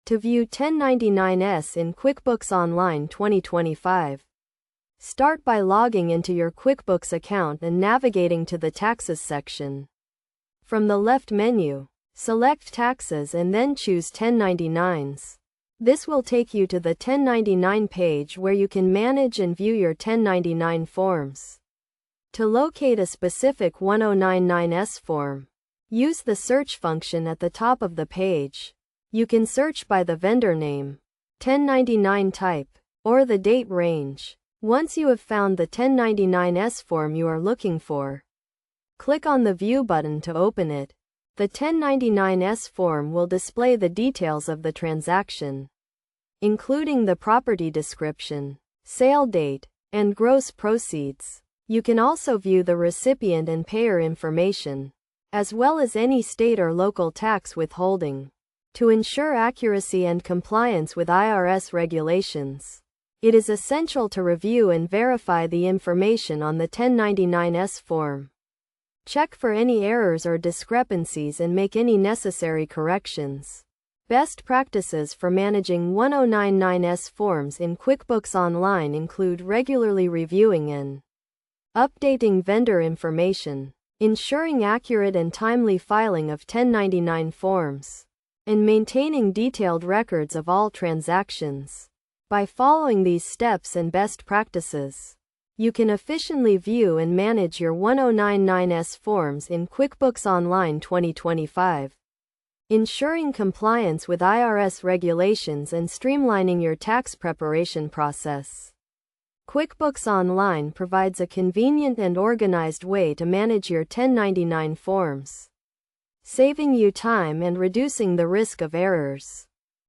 To view 1099s in QuickBooks Online 2025, start by logging into your QuickBooks account and navigating to the Taxes section. From the left menu, select Taxes and then choose 1099s. This will take you to the 1099 page where you can manage and view your 1099 forms. To locate a specific 1099s form, use the search function at the top of the page. You can search by the vendor name, 1099 type, or the date range. Once you have found the 1099s form you are looking for, click on the View button to open it. The 1099s form will display the details of the transaction, including the property description, sale date, and gross proceeds. You can also view the recipient and payer information, as well as any state or local tax withholding. To ensure accuracy and compliance with IRS regulations, it is essential to review and verify the information on the 1099s form. Check for any errors or discrepancies and make any necessary corrections. Best practices for managing 1099s forms in QuickBooks Online include regularly reviewing and updating vendor information, ensuring accurate and timely filing of 1099 forms, and maintaining detailed records of all transactions. By following these steps and best practices, you can efficiently view and manage your 1099s forms in QuickBooks Online 2025, ensuring compliance with IRS regulations and streamlining your tax preparation process. QuickBooks Online provides a convenient and organized way to manage your 1099 forms, saving you time and reducing the risk of errors.